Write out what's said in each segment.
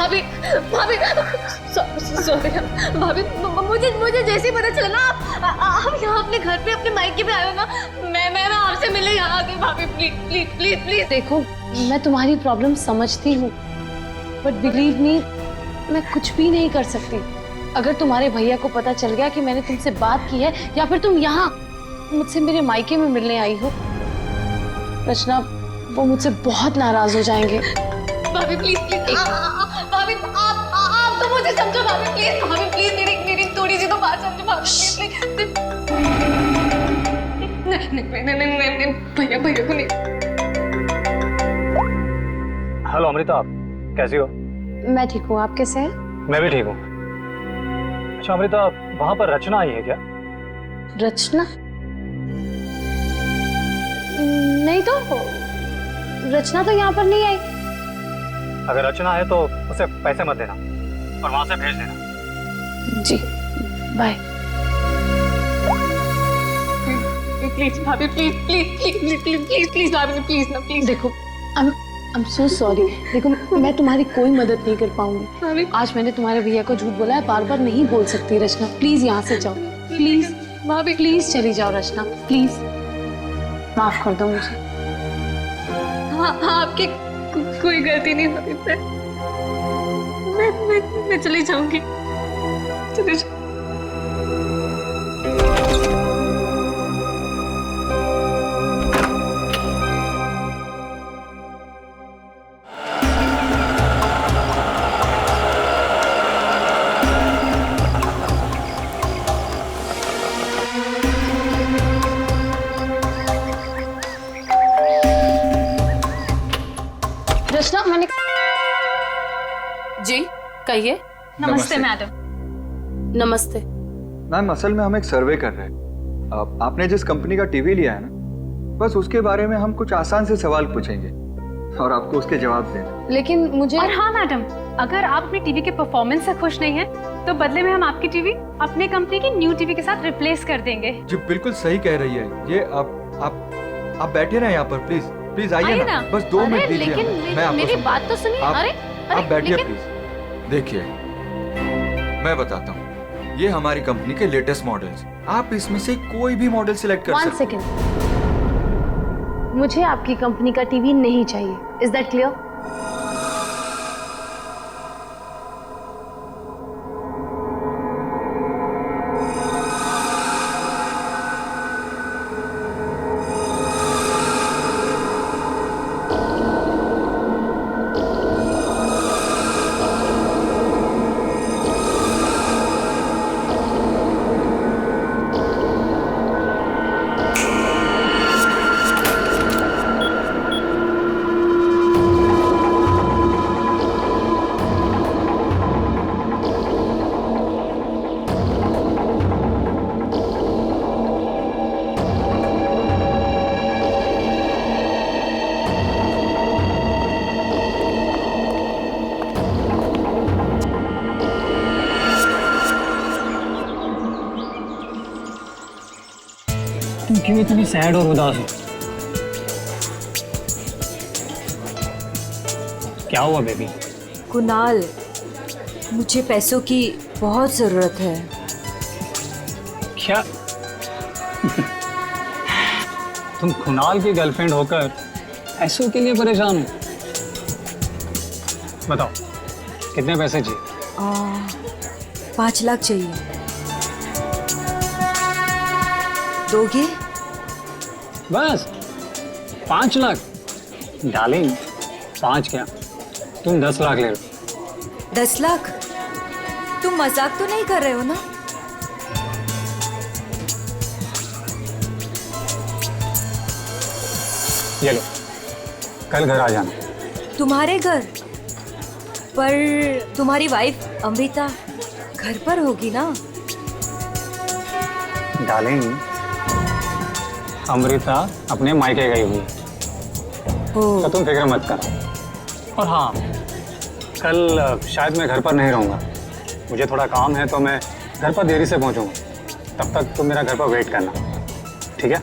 भाभी भाभी सॉरी भाभी, मुझे जैसे ही पता चला ना आप यहाँ अपने घर पे अपने मायके पे आए हो ना, मैं आपसे मिले यहाँ आके। भाभी प्लीज प्लीज प्लीज प्लीज। देखो मैं तुम्हारी प्रॉब्लम समझती हूँ, बट बिलीव मी मैं कुछ भी नहीं कर सकती। अगर तुम्हारे भैया को पता चल गया कि मैंने तुमसे बात की है या फिर तुम यहाँ मुझसे मेरे मायके में मिलने आई हो, रचना वो मुझसे बहुत नाराज हो जाएंगे। भाभी प्लीज प्लीज भाभी आप तो मुझे समझो भाभी प्लीज मेरी थोड़ी सी तो बात समझो भाभी प्लीज। नहीं भैया को नहीं। हेलो अमृता, कैसी हो? मैं ठीक हूँ, आप कैसे हैं? मैं भी ठीक हूँ। अच्छा अमृता, वहां पर रचना आई है क्या? रचना? नहीं तो, रचना तो यहाँ पर नहीं आई। अगर रचना है तो उसे पैसे मत देना और वहां से भेज देना। जी बाय। प्लीज भाभी प्लीज भाभी प्लीज ना प्लीज। देखो I'm so sorry। देखो मैं तुम्हारी कोई मदद नहीं कर पाऊंगी। आज मैंने तुम्हारे भैया को झूठ बोला है, बार बार नहीं बोल सकती। रचना प्लीज यहाँ से जाओ, प्लीज भाभी प्लीज चली जाओ। रचना प्लीज माफ कर दो मुझे। हाँ आपकी कोई गलती नहीं भाभी, मैं चली जाऊंगी। रचना मैंने जी कहिए। नमस्ते मैडम। नमस्ते मैम, असल में हम एक सर्वे कर रहे हैं। आपने जिस कंपनी का टीवी लिया है ना, बस उसके बारे में हम कुछ आसान से सवाल पूछेंगे और आपको उसके जवाब देना। लेकिन मुझे और हाँ मैडम, अगर आप अपनी टीवी के परफॉर्मेंस से खुश नहीं हैं, तो बदले में हम आपकी टीवी अपने कंपनी की न्यू टीवी के साथ रिप्लेस कर देंगे। जी बिल्कुल सही कह रही है ये। आप बैठे ना यहाँ पर, प्लीज प्लीज आइए ना, बस 2 मिनट दीजिए। लेकिन मैं मेरी बात तो सुनिए। अरे आप बैठिए प्लीज। देखिए मैं बताता हूँ, ये हमारी कंपनी के लेटेस्ट मॉडल्स, आप इसमें से कोई भी मॉडल सिलेक्ट कर सकते हैं। 1 सेकेंड, मुझे आपकी कंपनी का टीवी नहीं चाहिए। Is that clear? तुम क्यों इतनी सैड और उदास हो? क्या हुआ बेबी? कुणाल, मुझे पैसों की बहुत जरूरत है। क्या? तुम कुणाल की गर्लफ्रेंड होकर पैसों के लिए परेशान हो? बताओ कितने पैसे चाहिए? 5 लाख चाहिए। दोगे? बस 5 लाख? डार्लिंग 5 क्या, तुम 10 लाख ले लो। 10 लाख? तुम मजाक तो नहीं कर रहे हो ना? ये लो, कल घर आ जाना। तुम्हारे घर? पर तुम्हारी वाइफ अमृता घर पर होगी ना? डार्लिंग, अमृता अपने मायके गई हुई है, तो तुम फिक्र मत कर। और हाँ, कल शायद मैं घर पर नहीं रहूँगा, मुझे थोड़ा काम है, तो मैं घर पर देरी से पहुँचूँगा। तब तक तुम मेरा घर पर वेट करना, ठीक है?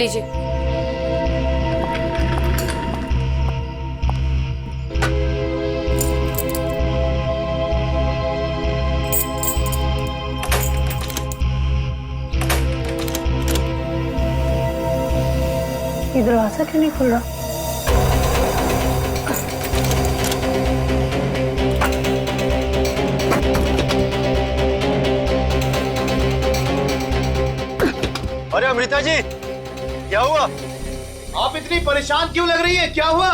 लीजिए। ये दरवाजा क्यों नहीं खुल रहा? अरे अमृता जी, क्या हुआ? आप इतनी परेशान क्यों लग रही है? क्या हुआ?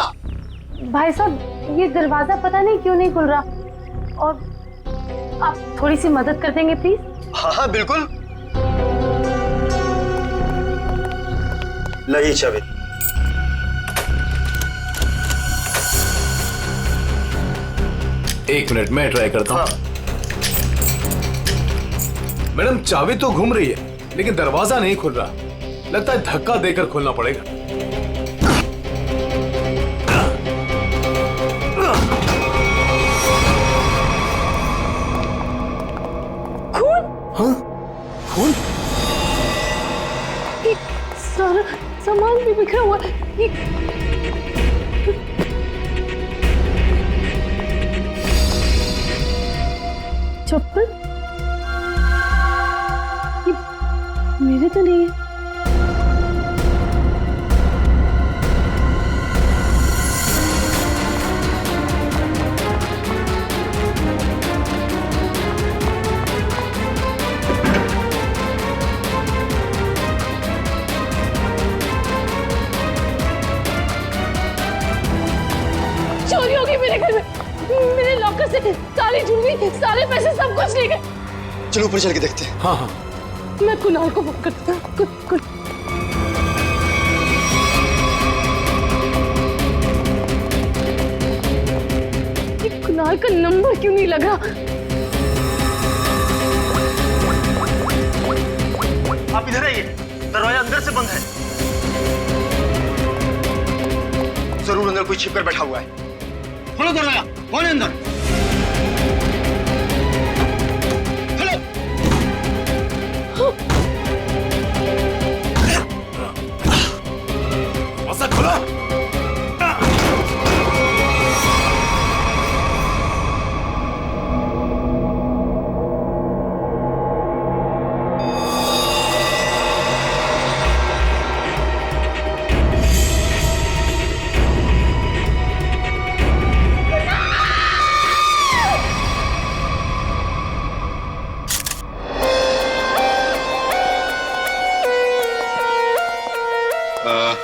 भाई साहब, ये दरवाजा पता नहीं क्यों नहीं खुल रहा, और आप थोड़ी सी मदद कर देंगे प्लीज? हाँ हाँ बिल्कुल। लाइए चाबी। एक मिनट मैं ट्राई करता हूँ। हाँ। मैडम चाबी तो घूम रही है लेकिन दरवाजा नहीं खुल रहा। लगता है धक्का देकर खोलना पड़ेगा। खून? हाँ? खून? ये सारा सामान भी बिखरा हुआ है। ये चप्पल? ये मेरे तो नहीं है। चोरी हो गई मेरे घर में। मेरे लॉकर से सारी ज्वेलरी, सारे पैसे, सब कुछ ले गए। चलो ऊपर चल के देखते हैं। हाँ हाँ। मैं कुणाल को फोन करता हूँ। ये कुणाल का नंबर क्यों नहीं लगा? आप इधर आइए, दरवाजा अंदर से बंद है। जरूर अंदर कोई छिपकर बैठा हुआ है। खोलो दरवाजा, कौन है अंदर? दरवाजा खोलो।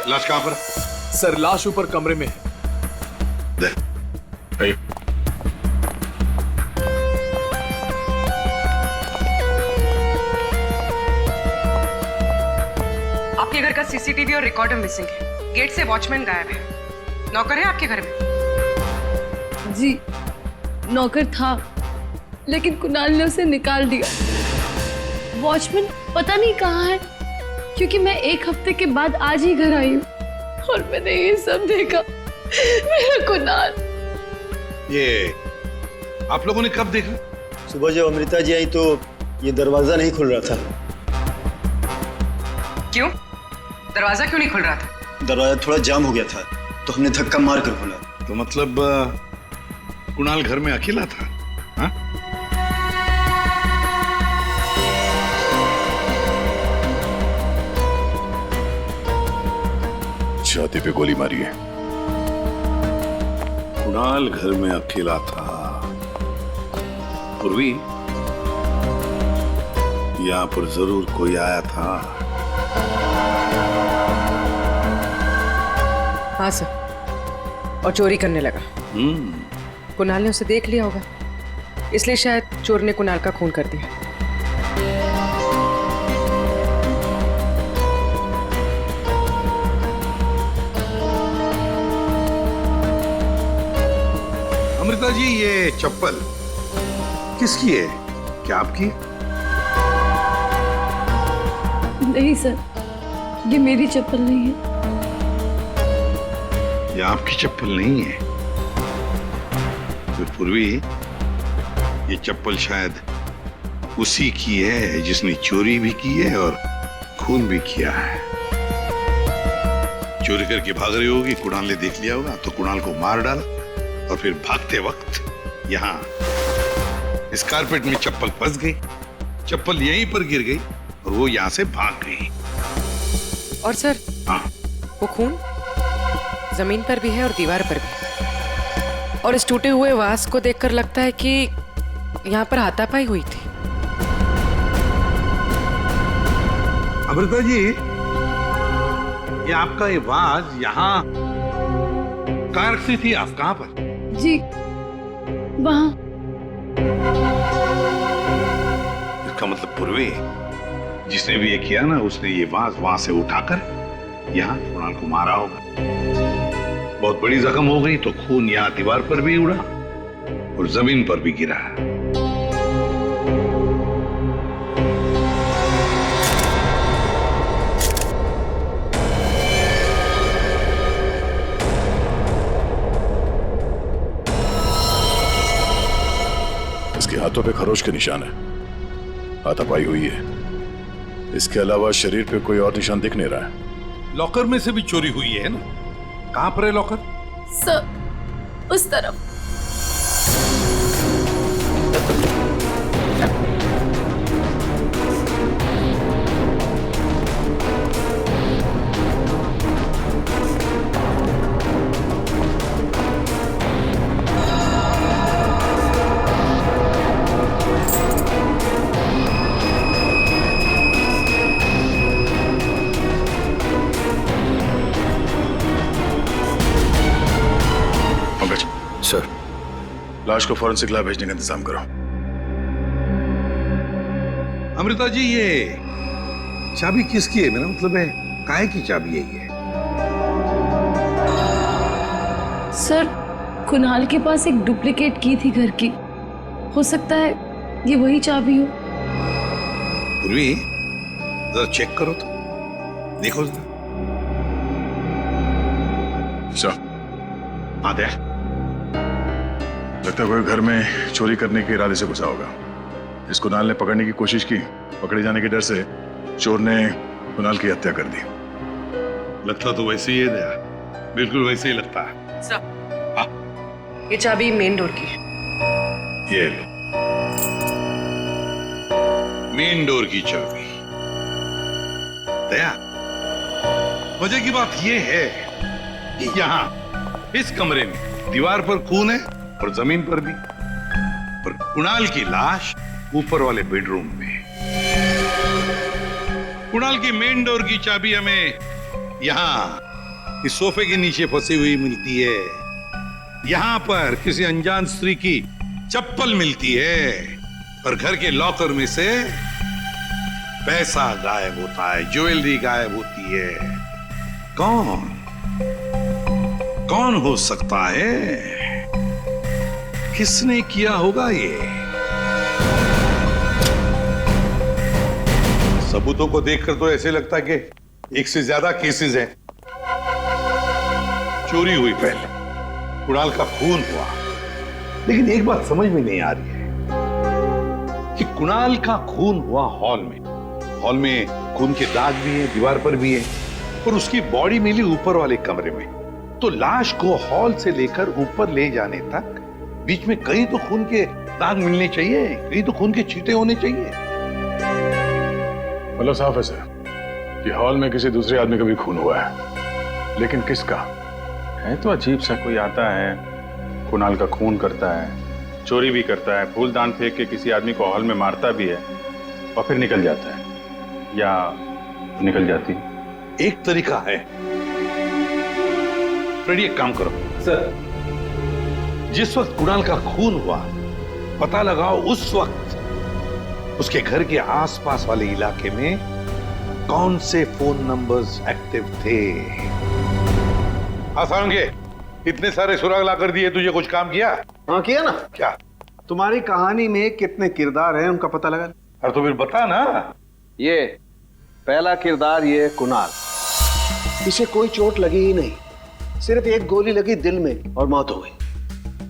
लाश कहाँ पर? सर लाश ऊपर कमरे में है। दे। आइए। आपके घर का सीसीटीवी और रिकॉर्डर मिसिंग है। गेट से वॉचमैन गायब है। नौकर है आपके घर में? जी, नौकर था लेकिन कुणाल ने उसे निकाल दिया। वॉचमैन पता नहीं कहाँ है, क्योंकि मैं एक हफ्ते के बाद आज ही घर आई हूँ और मैंने ये सब देखा। मेरा कुणाल। ये आप लोगों ने कब देखा? सुबह जब अमृता जी आई तो ये दरवाजा नहीं खुल रहा था। क्यों? दरवाजा क्यों नहीं खुल रहा था? दरवाजा थोड़ा जाम हो गया था तो हमने धक्का मार कर खोला। तो मतलब कुणाल घर में अकेला था? हाँ? छाती पे गोली मारी है। कुणाल घर में अकेला था। पूर्वी, यहाँ पर जरूर कोई आया था। हाँ सर, और चोरी करने लगा। कुणाल ने उसे देख लिया होगा, इसलिए शायद चोर ने कुणाल का खून कर दिया। अमृता जी, ये चप्पल किसकी है? क्या आपकी? नहीं सर, ये मेरी चप्पल नहीं है। ये आपकी चप्पल नहीं है? तो पूर्वी, ये चप्पल शायद उसी की है जिसने चोरी भी की है और खून भी किया है। चोरी करके भाग रही होगी, कुणाल ने देख लिया होगा तो कुणाल को मार डाला और फिर भागते वक्त यहाँ इस कारपेट में चप्पल फंस गई, चप्पल यहीं पर गिर गई और वो यहाँ से भाग गई। और सर हाँ, वो खून जमीन पर भी है और दीवार पर भी, और इस टूटे हुए वास को देखकर लगता है कि यहाँ पर हाथापाई हुई थी। अमृता जी, ये आपका ये वाज यहाँ कहाँ रखती थी आप? कहाँ पर? जी वहाँ। इसका मतलब पूर्वी जिसने भी ये किया ना, उसने ये वाज वहां से उठाकर यहाँ कुणाल को मारा होगा। बहुत बड़ी जख्म हो गई तो खून यहाँ दीवार पर भी उड़ा और जमीन पर भी गिरा। इसके हाथों पे खरोच के निशान है, हाथापाई हुई है। इसके अलावा शरीर पे कोई और निशान दिख नहीं रहा है। लॉकर में से भी चोरी हुई है ना? कहां पर है लॉकर? सर उस तरफ। सर, लाश को फॉरेंसिक लैब भेजने का इंतजाम करो। अमृता जी, ये चाबी किसकी है? मेरा मतलब है काहे की चाबी है ये? सर, कुणाल के पास एक डुप्लीकेट की थी घर की, हो सकता है ये वही चाबी हो। पूर्वी, जरा चेक करो तो, देखो जरा। सर, हाँ देख। लगता है कोई घर में चोरी करने के इरादे से घुसा होगा। इस कुणाल ने पकड़ने की कोशिश की, पकड़े जाने के डर से चोर ने कुणाल की हत्या कर दी। लगता तो वैसे ही है दया, बिल्कुल वैसे ही लगता है। हाँ? ये चाबी मेन डोर की। ये लो, मेन डोर की चाबी। दया, मजे की बात ये है कि यहाँ इस कमरे में दीवार पर खून है और जमीन पर भी, पर कुणाल की लाश ऊपर वाले बेडरूम में। कुणाल की मेन डोर की चाबी हमें यहाँ इस सोफे के नीचे फंसी हुई मिलती है। यहाँ पर किसी अनजान स्त्री की चप्पल मिलती है और घर के लॉकर में से पैसा गायब होता है, ज्वेलरी गायब होती है। कौन हो सकता है? किसने किया होगा ये? सबूतों को देखकर तो ऐसे लगता है कि एक से ज्यादा केसेस हैं। चोरी हुई पहले, कुणाल का खून हुआ, लेकिन एक बात समझ में नहीं आ रही है कि कुणाल का खून हुआ हॉल में। हॉल में खून के दाग भी हैं, दीवार पर भी है, और उसकी बॉडी मिली ऊपर वाले कमरे में। तो लाश को हॉल से लेकर ऊपर ले जाने तक बीच में कहीं तो खून के दाग मिलने चाहिए, कहीं तो खून के छींटे होने चाहिए। मतलब साफ है सर कि हॉल में किसी दूसरे आदमी का भी खून हुआ है, लेकिन किसका है? तो अजीब सा कोई आता है, कुणाल का खून करता है, चोरी भी करता है, फूलदान फेंक के किसी आदमी को हॉल में मारता भी है और फिर निकल जाता है या निकल जाती है। एक तरीका है, फ्रेडी एक काम करो सर, जिस वक्त कुणाल का खून हुआ पता लगाओ उस वक्त उसके घर के आसपास वाले इलाके में कौन से फोन नंबर्स एक्टिव थे। आसान के इतने सारे सुराग ला कर दिए, तुझे कुछ काम किया? हाँ किया ना। क्या? तुम्हारी कहानी में कितने किरदार हैं उनका पता लगा। अरे तो फिर बता ना। ये पहला किरदार, ये कुणाल, इसे कोई चोट लगी ही नहीं, सिर्फ एक गोली लगी दिल में और मौत हो गई।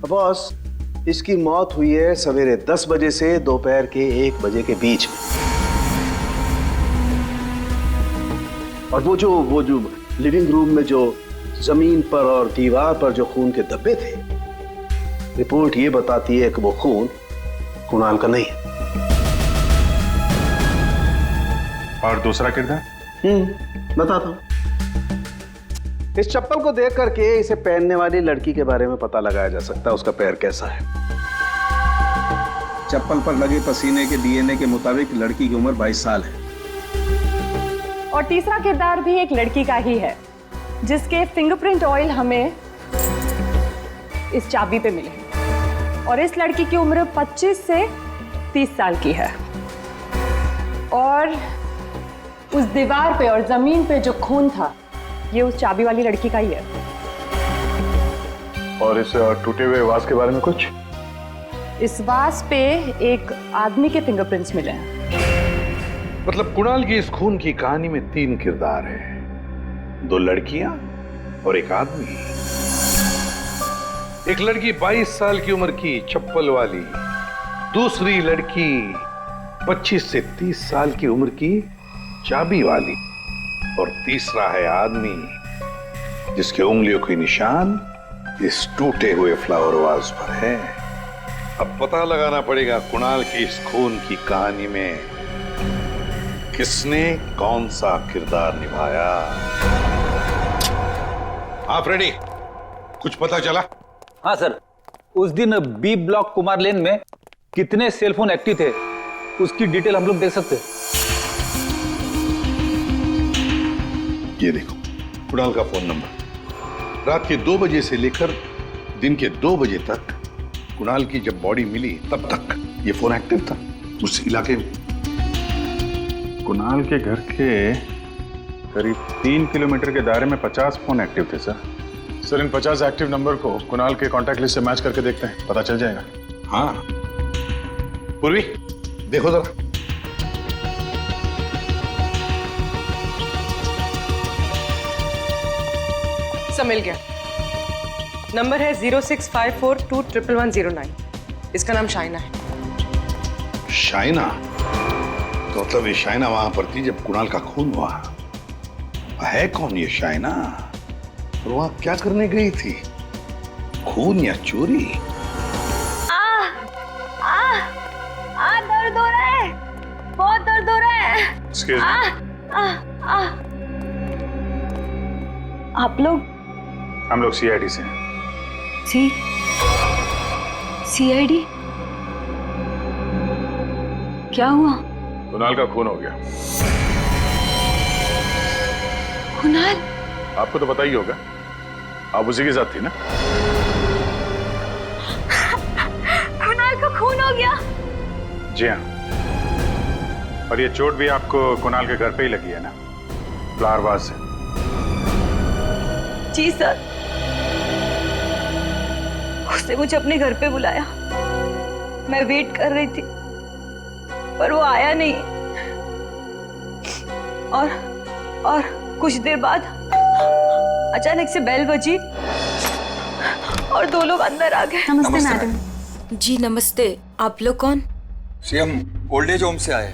बॉस, इसकी मौत हुई है सवेरे 10 बजे से दोपहर के 1 बजे के बीच में। और वो जो लिविंग रूम में जो जमीन पर और दीवार पर जो खून के धब्बे थे, रिपोर्ट ये बताती है कि वो खून कुणाल का नहीं है। और दूसरा किरदार? बताता हूं। इस चप्पल को देख करके इसे पहनने वाली लड़की के बारे में पता लगाया जा सकता है उसका पैर कैसा है। चप्पल पर लगे पसीने के डीएनए के मुताबिक लड़की की उम्र 22 साल है। और तीसरा किरदार भी एक लड़की का ही है, जिसके फिंगरप्रिंट ऑयल हमें इस चाबी पे मिले। और इस लड़की की उम्र 25 से 30 साल की है। और उस दीवार पे और जमीन पे जो खून था, ये उस चाबी वाली लड़की का ही है। और इस टूटे हुए वास के बारे में कुछ? इस वास पे एक आदमी के फिंगरप्रिंट्स मिले हैं। मतलब कुणाल की इस खून की कहानी में 3 किरदार हैं, 2 लड़कियां और एक आदमी। एक लड़की 22 साल की उम्र की चप्पल वाली, दूसरी लड़की 25 से 30 साल की उम्र की चाबी वाली, और तीसरा है आदमी जिसके उंगलियों के निशान इस टूटे हुए फ्लावर वाज पर है। अब पता लगाना पड़ेगा कुणाल की इस खून की कहानी में किसने कौन सा किरदार निभाया। आप रेडी? कुछ पता चला? हाँ सर, उस दिन बी ब्लॉक कुमार लेन में कितने सेलफोन एक्टिव थे उसकी डिटेल हम लोग देख सकते हैं। ये देखो कुणाल का फोन नंबर। रात के 2 बजे से लेकर दिन के 2 बजे तक कुणाल की जब बॉडी मिली तब तक ये फोन एक्टिव था उस इलाके में। कुणाल के घर के करीब 3 किलोमीटर के दायरे में 50 फोन एक्टिव थे सर। इन 50 एक्टिव नंबर को कुणाल के कॉन्टैक्ट लिस्ट से मैच करके देखते हैं, पता चल जाएगा। हाँ पूर्वी देखो जरा। सब मिल गया। नंबर है 0654211109। इसका नाम शाइना है। शाइना? तो मतलब ये शाइना वहां पर थी जब कुणाल का खून हुआ। है कौन ये शाइना और वहां क्या करने गई थी? खून या चोरी? दर्द हो रहा है, बहुत दर्द हो रहा है। आप लोग? हम लोग सीआईडी से हैं। सीआईडी? क्या हुआ? कुणाल का खून हो गया। कुणाल? आपको तो पता ही होगा, आप उसी के साथ थी ना? कुणाल का खून हो गया? जी हाँ। और ये चोट भी आपको कुणाल के घर पे ही लगी है ना, फ्लावर वाज से? जी सर, उसने मुझे अपने घर पे बुलाया। मैं वेट कर रही थी पर वो आया नहीं। और कुछ देर बाद अचानक से बेल बजी और 2 लोग अंदर आ गए। नमस्ते मैडम। जी नमस्ते। आप लोग कौन? जी हम ओल्ड एज होम से आए हैं,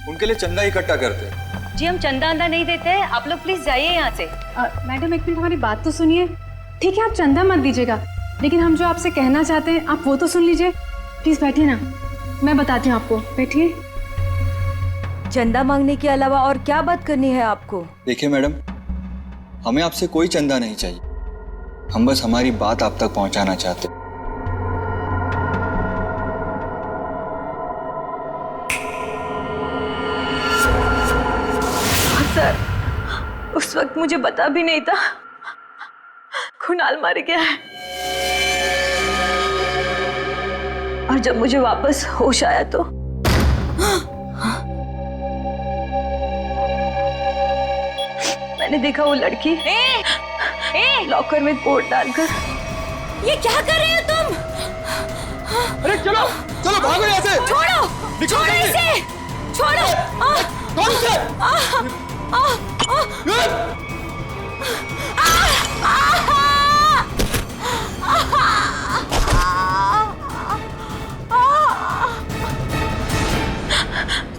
उनके लिए चंदा इकट्ठा करते हैं। जी हम चंदा अंदा नहीं देते हैं, आप लोग प्लीज जाइए यहाँ से। मैडम एक मिनट हमारी बात तो सुनिए। ठीक है आप चंदा मत दीजिएगा, लेकिन हम जो आपसे कहना चाहते हैं आप वो तो सुन लीजिए। प्लीज बैठिए ना, मैं बताती हूँ आपको। बैठिए। चंदा मांगने के अलावा और क्या बात करनी है आपको? देखिए मैडम, हमें आपसे कोई चंदा नहीं चाहिए, हम बस हमारी बात आप तक पहुंचाना चाहते हैं। सर, उस वक्त मुझे पता भी नहीं था कुणाल मर गया है। और जब मुझे वापस होश आया तो मैंने देखा वो लड़की लॉकर में कोट डालकर। ये क्या कर रहे हो तुम? अरे चलो चलो भागो यहाँ से। छोड़ो, छोड़ो इसे, छोड़ो। कौन से?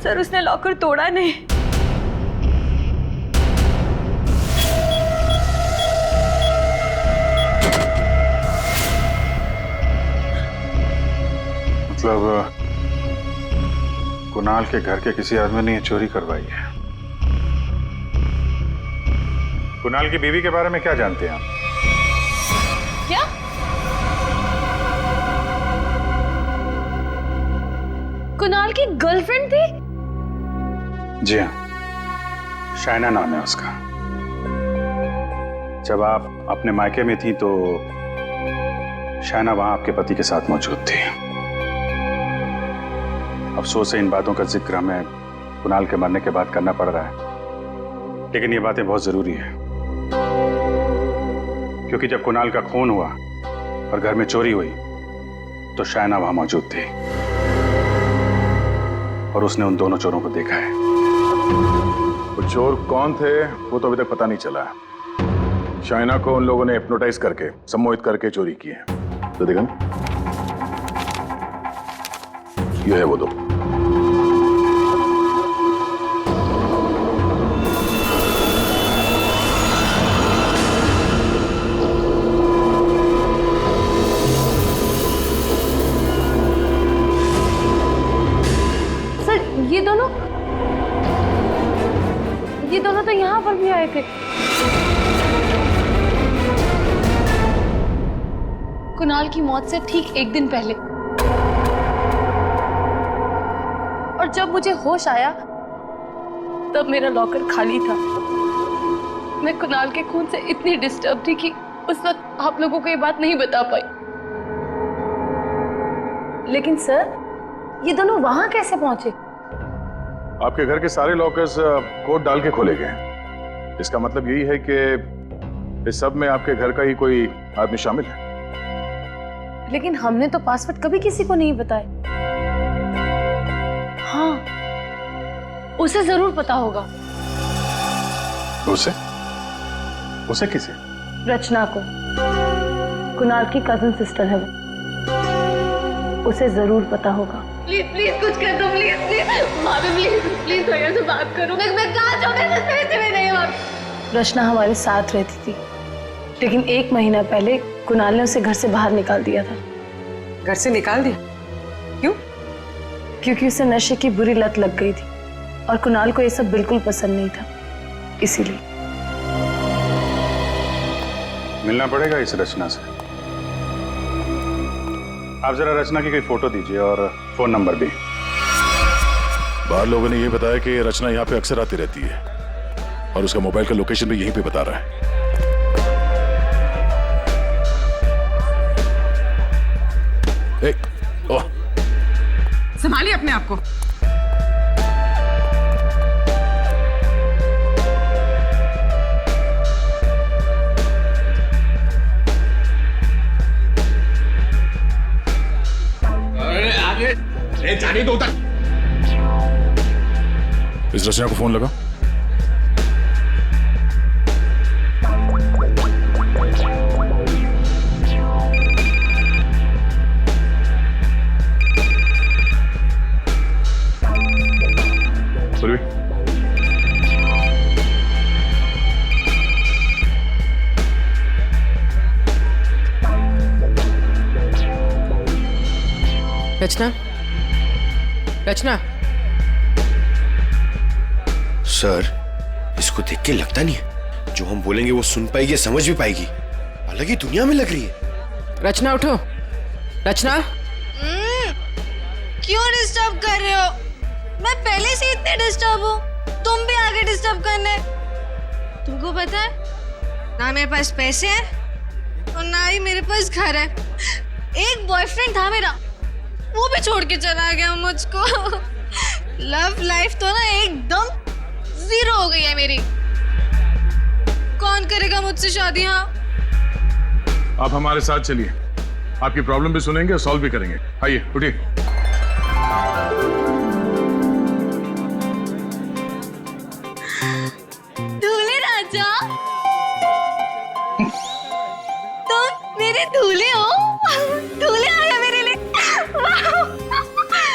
सर उसने लॉकर तोड़ा नहीं। मतलब कुणाल के घर के किसी आदमी ने ये चोरी करवाई है। कुणाल की बीवी के बारे में क्या जानते हैं आप? क्या? कुणाल की गर्लफ्रेंड थी? जी हाँ, शाइना नाम है उसका। जब आप अपने मायके में थी तो शाइना वहां आपके पति के साथ मौजूद थी। अफसोस है इन बातों का जिक्र हमें कुणाल के मरने के बाद करना पड़ रहा है, लेकिन ये बातें बहुत जरूरी है क्योंकि जब कुणाल का खून हुआ और घर में चोरी हुई तो शाइना वहां मौजूद थी और उसने उन दोनों चोरों को देखा है। वो चोर कौन थे वो तो अभी तक पता नहीं चला। शाइना को उन लोगों ने हिप्नोटाइज करके, सम्मोहित करके चोरी की है। तो देखा ये है वो दो। ये दोनों तो यहाँ पर भी आए थे। कुणाल की मौत से ठीक एक दिन पहले। और जब मुझे होश आया तब मेरा लॉकर खाली था। मैं कुणाल के खून से इतनी डिस्टर्ब थी कि उस वक्त आप लोगों को ये बात नहीं बता पाई। लेकिन सर, ये दोनों वहां कैसे पहुंचे? आपके घर के सारे लॉकर्स कोड डाल के खोले गए हैं। इसका मतलब यही है कि इस सब में आपके घर का ही कोई आदमी शामिल है। लेकिन हमने तो पासवर्ड कभी किसी को नहीं बताया। हाँ, उसे जरूर पता होगा। उसे? उसे किसे? रचना को। कुणाल की कजिन सिस्टर है वो। उसे जरूर पता होगा। प्लीज प्लीज कुछ कर दो, प्लीज प्लीज भाभी, प्लीज प्लीज भैया से बात करो। मैं कहाँ जाऊँ? मैं पैसे में नहीं हूँ। रचना हमारे साथ रहती थी, लेकिन 1 महीना पहले कुणाल ने उसे घर से बाहर निकाल दिया था। घर से निकाल दिया? क्यों? क्योंकि उसे नशे की बुरी लत लग गई थी और कुणाल को ये सब बिल्कुल पसंद नहीं था, इसीलिए। मिलना पड़ेगा इस रचना से। आप जरा रचना की कोई फोटो दीजिए और फोन नंबर भी। बाहर लोगों ने ये बताया कि रचना यहाँ पे अक्सर आती रहती है और उसका मोबाइल का लोकेशन भी यहीं पे बता रहा है। संभालिए अपने आप को। जाने दो उधर। इस रचना को फोन लगा। रचना, रचना। सर, इसको देख के लगता नहीं है जो हम बोलेंगे वो सुन पाएगी, समझ भी पाएगी। अलग ही दुनिया में लग रही है। रचना उठो। रचना, क्यों डिस्टर्ब कर रहे हो? मैं पहले से इतने डिस्टर्ब हूँ, तुम भी आगे डिस्टर्ब करने। तुमको पता है ना मेरे पास पैसे हैं और ना ही मेरे पास घर है। एक बॉयफ्रेंड था मेरा, वो भी छोड़ के चला गया मुझको। लव लाइफ तो ना एकदम 0 हो गई है मेरी। कौन करेगा मुझसे शादी? हाँ, आप हमारे साथ चलिए, आपकी प्रॉब्लम भी सुनेंगे और सॉल्व भी करेंगे। आइए, उठिए। दूल्हे राजा, तुम मेरे दूल्हे हो। दूल्हे आ गया मेरे लिए।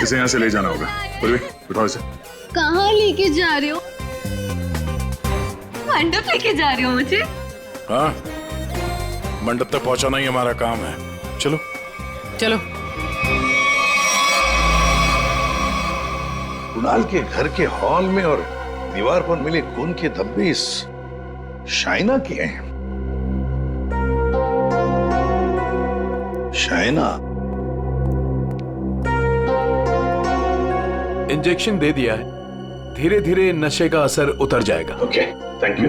इसे यहाँ से ले जाना होगा। उठाओ इसे। कहाँ लेके जा रहे हो? मंडप लेके जा रहे हो मुझे? हाँ, मंडप तक पहुंचाना ही हमारा काम है। चलो चलो। कुणाल के घर के हॉल में और दीवार पर मिले खून के धब्बे इस शाइना के हैं। शाइना इंजेक्शन दे दिया है, धीरे धीरे नशे का असर उतर जाएगा। Okay, thank you.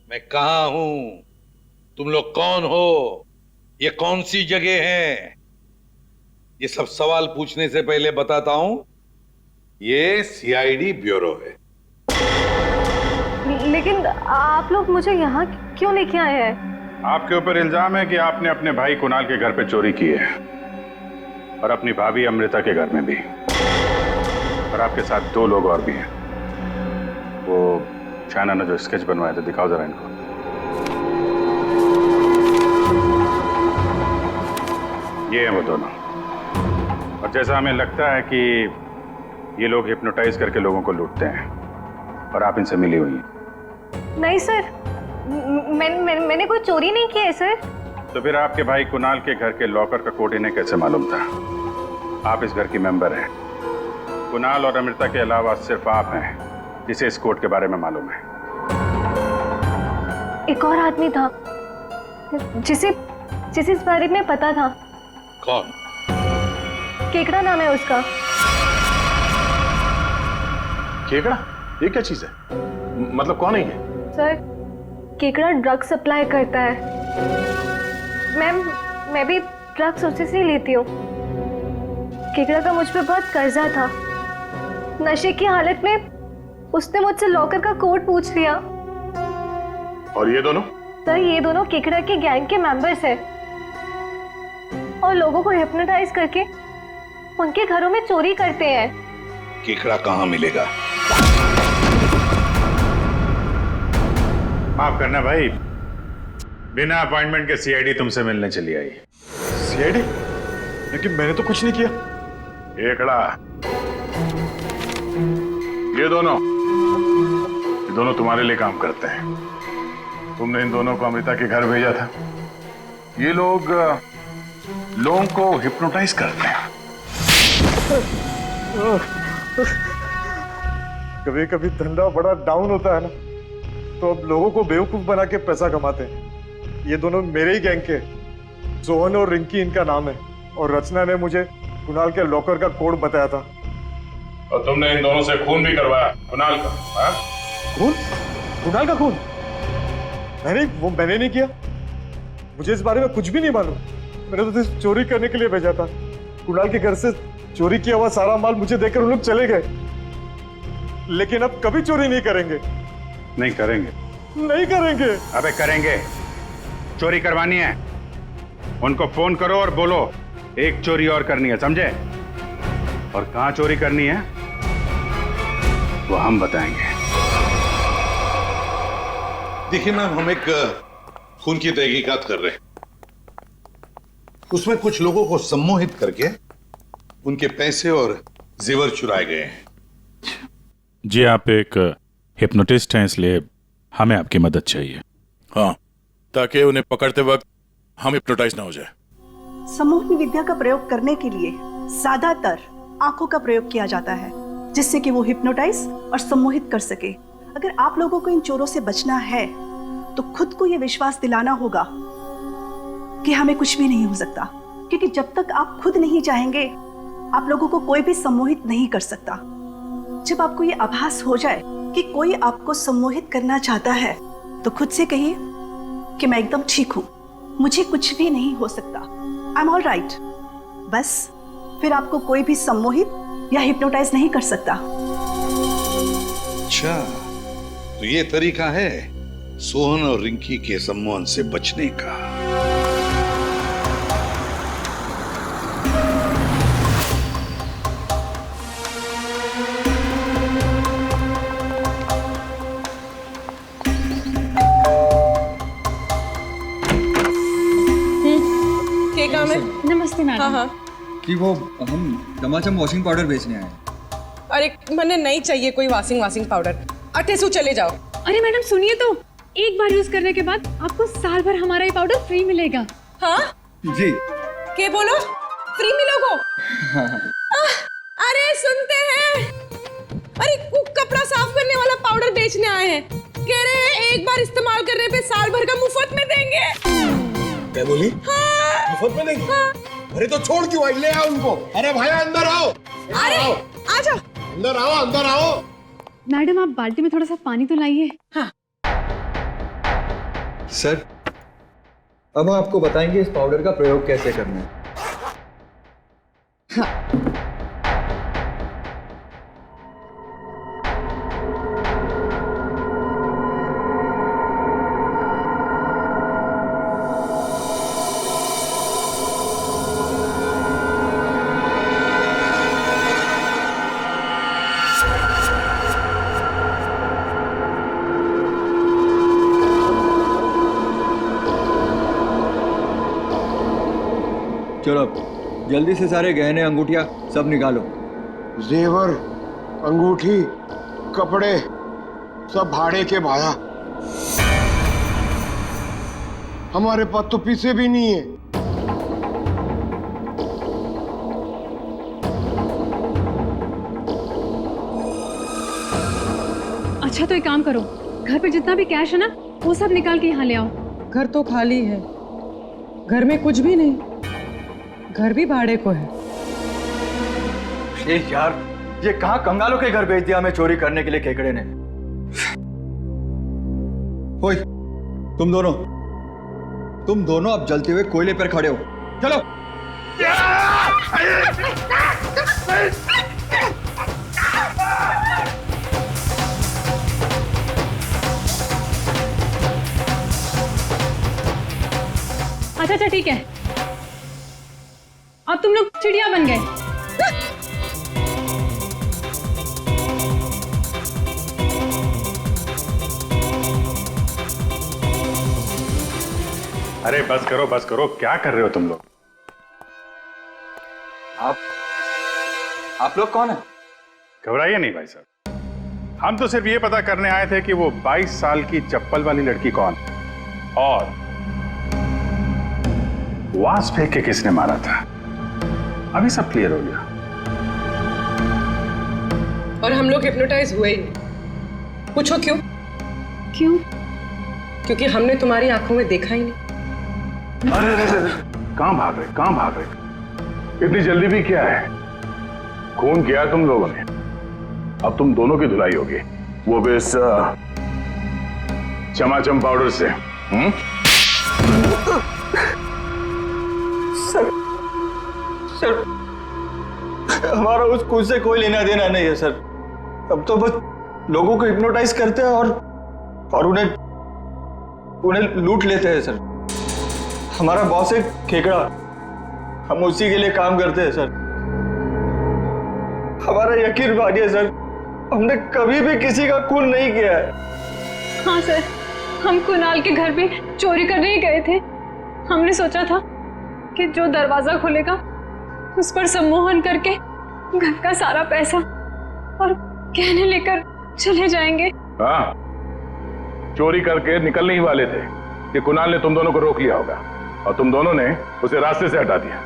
मैं कहाँ हूं? तुम लोग कौन हो? ये कौन सी जगह है? ये सब सवाल पूछने से पहले बताता हूं, ये सीआईडी ब्यूरो है। लेकिन आप लोग मुझे यहाँ क्यों लेके आए हैं? आपके ऊपर इल्जाम है कि आपने अपने भाई कुणाल के घर पे चोरी की है और अपनी भाभी अमृता के घर में भी, और आपके साथ 2 लोग और भी हैं। वो शाइना ने जो स्केच बनवाया था, दिखाओ जरा इनको। ये हैं वो दोनों, और जैसा हमें लगता है कि ये लोग हिप्नोटाइज करके लोगों को लूटते हैं और आप इनसे मिली हुई हैं। नहीं सर, मैंने कोई चोरी नहीं की है सर। तो फिर आपके भाई कुणाल के घर के लॉकर का कोड इन्हें कैसे मालूम था? आप इस घर की मेंबर हैं। कुणाल और अमृता के अलावा सिर्फ आप हैं जिसे इस कोड के बारे में मालूम है। एक और आदमी था जिसे इस बारे में पता था। कौन? केकड़ा नाम है उसका। केकड़ा? ये क्या चीज है? मतलब कौन है ये? सर, केकड़ा ड्रग सप्लाई करता है। मैं भी ड्रग्स उसी से लेती हूँ। केकड़ा का मुझ पे बहुत कर्जा था। नशे की हालत में उसने मुझसे लॉकर का कोड पूछ लिया। और ये दोनों? सर, ये दोनों केकड़ा के गैंग के मेंबर्स हैं और लोगों को हिप्नोटाइज करके उनके घरों में चोरी करते हैं। केकड़ा कहाँ मिलेगा? माफ करना भाई, बिना अपॉइंटमेंट के सीआईडी तुमसे मिलने चली आई। सीआईडी? लेकिन मैंने तो कुछ नहीं किया। केकड़ा, ये दोनों तुम्हारे लिए काम करते हैं। तुमने इन दोनों को अमृता के घर भेजा था। ये लोग लोगों को हिप्नोटाइज करते हैं। कभी कभी धंधा बड़ा डाउन होता है ना, तो अब लोगों को बेवकूफ बना के पैसा कमाते हैं। ये दोनों मेरे ही गैंग के, सोहन और रिंकी इनका नाम है, और रचना ने मुझे कुणाल के लॉकर का कोड बताया था। और तुमने इन दोनों से खून भी करवाया कुणाल का? हाँ? खून? कुणाल का खून? मैंने नहीं किया। मुझे इस बारे में कुछ भी नहीं मालूम। मैंने तो चोरी करने के लिए भेजा था। कुणाल के घर से चोरी किया हुआ सारा माल मुझे देकर उन लोग चले गए। लेकिन अब कभी चोरी नहीं करेंगे। नहीं करेंगे? नहीं करेंगे। अबे करेंगे। चोरी करवानी है, उनको फोन करो और बोलो एक चोरी और करनी है, समझे? और कहां चोरी करनी है वो हम बताएंगे। देखिए मैम, हम एक खून की तहकीकात कर रहे हैं। उसमें कुछ लोगों को सम्मोहित करके उनके पैसे और जेवर चुराए गए हैं। जी, आप एक हिप्नोटिस्ट हैं, इसलिए हमें आपकी मदद चाहिए। हाँ, ताकि उन्हें पकड़ते वक्त हम हिप्नोटाइज ना हो जाए। सम्मोहन विद्या का प्रयोग करने के लिए ज्यादातर आंखों का प्रयोग किया जाता है, जिससे कि वो हिप्नोटाइज और सम्मोहित कर सके। अगर आप लोगों को इन चोरों से बचना है तो खुद को ये विश्वास दिलाना होगा कि हमें कुछ भी नहीं हो सकता, क्योंकि जब तक आप खुद नहीं चाहेंगे आप लोगों को कोई भी सम्मोहित नहीं कर सकता। जब आपको ये आभास हो जाए कि कोई आपको सम्मोहित करना चाहता है तो खुद से कहिए कि मैं एकदम ठीक हूं, मुझे कुछ भी नहीं हो सकता, आई एम ऑल राइट। बस फिर आपको कोई भी सम्मोहित या हिप्नोटाइज नहीं कर सकता। अच्छा, तो ये तरीका है सोहन और रिंकी के सम्मोहन से बचने का। नमस्ते मैडम। कि वो हम चमाचम वॉशिंग पाउडर बेचने आए हैं। अरे मैंने नहीं चाहिए कोई वॉशिंग पाउडर। अठेसू चले जाओ। अरे मैडम सुनिए तो, एक बार यूज करने के बाद आपको साल भर हमारा ये पाउडर फ्री मिलेगा। हाँ जी। क्या बोलो? फ्री मिलोगो? हाँ। अरे सुनते हैं, अरे कपड़ा साफ करने वाला पाउडर बेचने आए हैं, कह रहे हैं एक बार इस्तेमाल करने पे साल भर का मुफ्त में देंगे। क्या बोली? हाँ। मुफ्त में देंगे? हाँ। अरे तो छोड़ क्यों आई? ले आओ उनको। अरे भाई अंदर आओ। अरे आजा। अंदर आओ, अंदर आओ। मैडम आप बाल्टी में थोड़ा सा पानी तो लाइए। हाँ। सर, अब हम आपको बताएंगे इस पाउडर का प्रयोग कैसे करना है। चलो जल्दी से सारे गहने अंगूठियां सब निकालो। जेवर, अंगूठी, कपड़े सब भाड़े के भाया। हमारे पास तो पैसे भी नहीं है। अच्छा तो एक काम करो, घर पे जितना भी कैश है ना वो सब निकाल के यहाँ ले आओ। घर तो खाली है, घर में कुछ भी नहीं, घर भी भाड़े को है। यार ये कहाँ कंगालों के घर भेज दिया हमें चोरी करने के लिए केकड़े ने। ओए तुम दोनों अब जलते हुए कोयले पर खड़े हो। चलो। अच्छा ठीक है, अब तुम लोग चिड़िया बन गए। अरे बस करो, क्या कर रहे हो तुम लोग? आप लोग कौन है? घबराइए नहीं भाई साहब, हम तो सिर्फ ये पता करने आए थे कि वो 22 साल की चप्पल वाली लड़की कौन और वास फेंक के किसने मारा था। अभी सब क्लियर हो गया। और हम लोग हिप्नोटाइज हुए ही नहीं। पूछो क्यों? क्यों? क्योंकि हमने तुम्हारी आंखों में देखा ही नहीं। अरे कहां भाग रहे? इतनी जल्दी भी क्या है? खून किया तुम लोगों ने, अब तुम दोनों की धुलाई होगी, वो भी इस चमाचम पाउडर से। सर हमारा उस कुछ से कोई लेना देना नहीं है सर। अब तो बस लोगों को हिप्नोटाइज करते हैं और उन्हें लूट लेते हैं सर। हमारा बॉस है खेकड़ा, हम उसी के लिए काम करते हैं सर। हमारा यकीन मानिए सर, हमने कभी भी किसी का खून नहीं किया है। हाँ सर, हम कुणाल के घर में चोरी करने ही गए थे। हमने सोचा था कि जो दरवाजा खुलेगा उस पर सम्मोहन करके घर का सारा पैसा और गहने लेकर चले जाएंगे। हाँ, चोरी करके निकलने ही वाले थे कि कुणाल ने तुम दोनों को रोक लिया होगा और तुम दोनों ने उसे रास्ते से हटा दिया।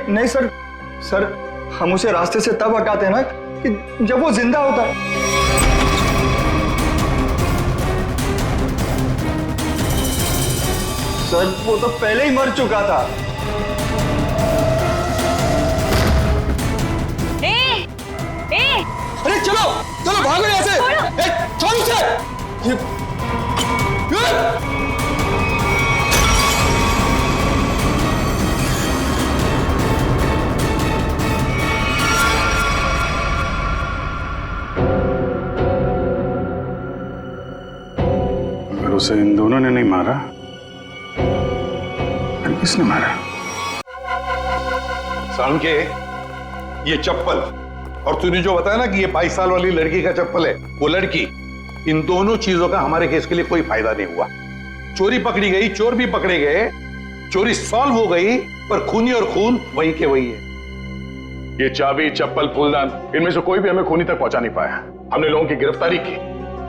नहीं सर, हम उसे रास्ते से तब हटाते हैं ना कि जब वो जिंदा होता। सर वो तो पहले ही मर चुका था। अरे चलो भागो यहाँ से। छोड़ उसे। अगर उसे इन दोनों ने नहीं मारा फिर किसने मारा? साउंड के ये चप्पल और तूने जो बताया ना कि ये 22 साल वाली लड़की का चप्पल है, वो लड़की, इन दोनों चीजों का हमारे केस के लिए कोई फायदा नहीं हुआ। चोरी पकड़ी गई, चोर भी पकड़े गए, चोरी सॉल्व हो गई, पर खूनी और खून वही के वही है। ये चाबी, चप्पल, फूलदान, इनमें से कोई भी हमें खूनी तक पहुंचा नहीं पाया। हमने लोगों की गिरफ्तारी की,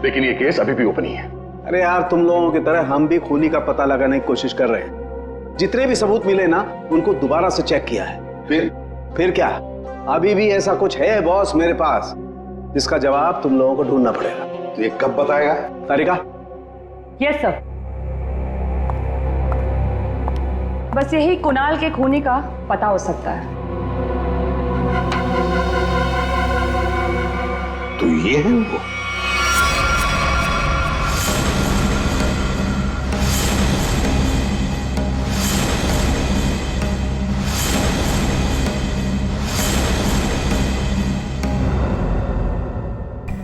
लेकिन ये केस अभी भी ओपन ही है। अरे यार, तुम लोगों की तरह हम भी खूनी का पता लगाने की कोशिश कर रहे हैं। जितने भी सबूत मिले ना, उनको दोबारा से चेक किया है। फिर क्या? अभी भी ऐसा कुछ है बॉस मेरे पास, जिसका जवाब तुम लोगों को ढूंढना पड़ेगा। तो ये कब बताएगा? तारिका? Yes sir. बस यही कुणाल के खूनी का पता हो सकता है। तो ये है वो।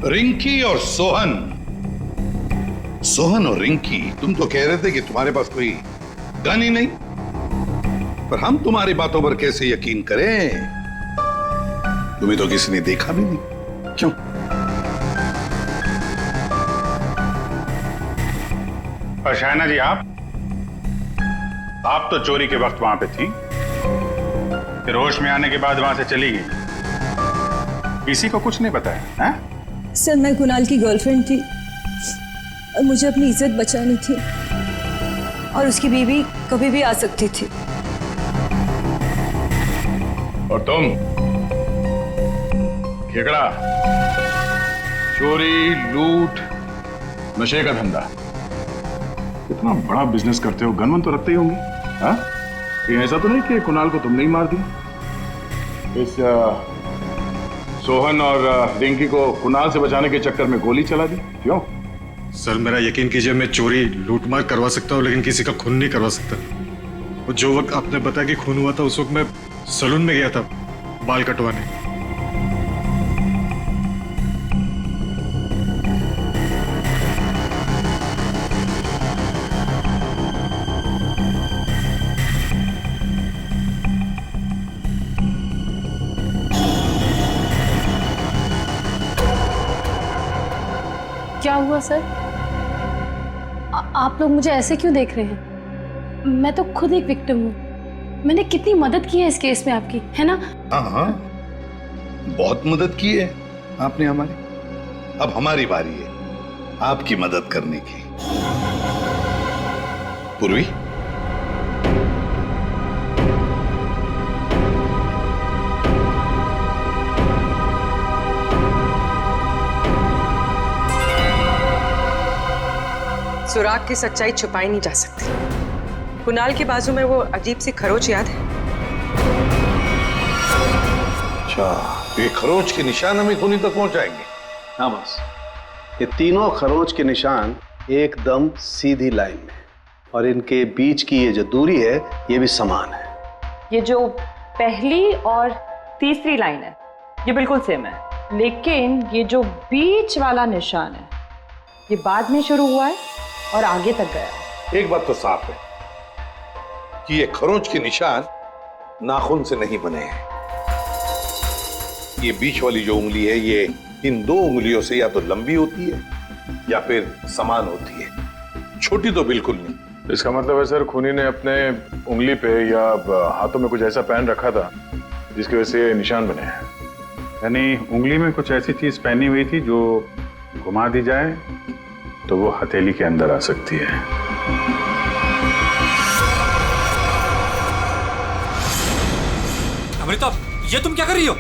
रिंकी और सोहन और रिंकी, तुम तो कह रहे थे कि तुम्हारे पास कोई गन ही नहीं, पर हम तुम्हारी बातों पर कैसे यकीन करें? तुम्हें तो किसी ने देखा भी नहीं। क्यों? और शायना जी, आप तो चोरी के वक्त वहां पे थी, फिर होश में आने के बाद वहां से चली गई, किसी को कुछ नहीं बताया? हैं? सर, मैं कुणाल की गर्लफ्रेंड थी और मुझे अपनी इज्जत बचानी थी, और उसकी बीवी कभी भी आ सकती थी। और तुम खेकड़ा, चोरी, लूट, नशे का धंधा, इतना बड़ा बिजनेस करते हो, गनवन तो रखते ही होंगे। हाँ? कहीं ऐसा तो नहीं कि कुणाल को तुमने ही मार दिया? इस सोहन और रिंकी को कुणाल से बचाने के चक्कर में गोली चला दी, क्यों? सर, मेरा यकीन कीजिए, मैं चोरी लूटमार करवा सकता हूँ, लेकिन किसी का खून नहीं करवा सकता। और जो वक्त आपने बताया कि खून हुआ था, उस वक्त मैं सैलून में गया था बाल कटवाने। क्या हुआ सर? आप लोग मुझे ऐसे क्यों देख रहे हैं? मैं तो खुद एक विक्टिम हूँ। मैंने कितनी मदद की है इस केस में आपकी, है ना? हाँ, बहुत मदद की है आपने हमारी। अब हमारी बारी है आपकी मदद करने की। पूर्वी, सुराग की सच्चाई छुपाई नहीं जा सकती। कुणाल के बाजू में वो अजीब सी खरोच याद है? अच्छा, ये खरोच के निशान हमें खूनी तक पहुंचाएंगे? हाँ बस, ये तीनों खरोच के निशान एकदम सीधी लाइन में, और इनके बीच की ये जो दूरी है, ये भी समान है। ये जो पहली और तीसरी लाइन है, ये बिल्कुल सेम है, लेकिन ये जो बीच वाला निशान है, ये बाद में शुरू हुआ है और आगे तक गया। एक बात तो साफ है कि ये खरोंच के निशान नाखून से नहीं बने हैं। ये बीच वाली जो उंगली है, ये इन दो उंगलियों से या तो लंबी होती है या फिर समान होती है, छोटी तो बिल्कुल नहीं। इसका मतलब है सर, खूनी ने अपने उंगली पे या हाथों में कुछ ऐसा पहन रखा था जिसकी वजह से निशान बने हैं। यानी उंगली में कुछ ऐसी चीज पहनी हुई थी जो घुमा दी जाए तो वो हथेली के अंदर आ सकती है। अमृता, ये तुम क्या कर रही हो?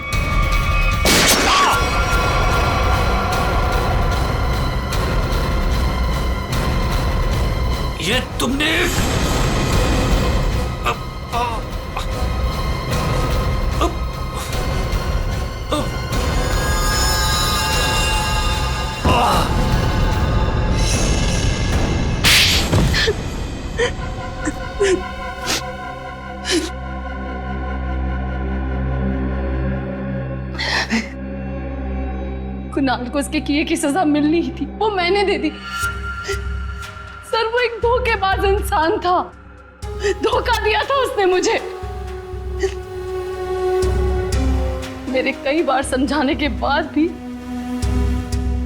ये तुमने कुणाल को उसके किए की सजा मिलनी ही थी, वो मैंने दे दी। सर, वो एक धोखेबाज इंसान था, धोखा दिया था उसने मुझे। मेरे कई बार समझाने के बाद भी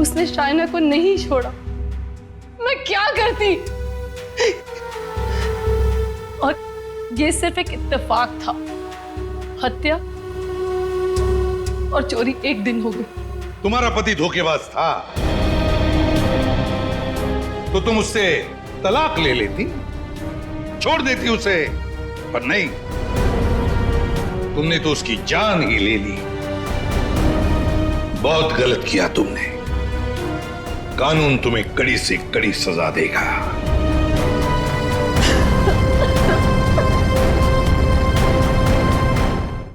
उसने शाइना को नहीं छोड़ा। मैं क्या करती? और ये सिर्फ एक इत्तेफाक था, हत्या और चोरी एक दिन हो गई। तुम्हारा पति धोखेबाज था तो तुम उससे तलाक ले लेती, छोड़ देती उसे, पर नहीं, तुमने तो उसकी जान ही ले ली। बहुत गलत किया तुमने। कानून तुम्हें कड़ी से कड़ी सजा देगा।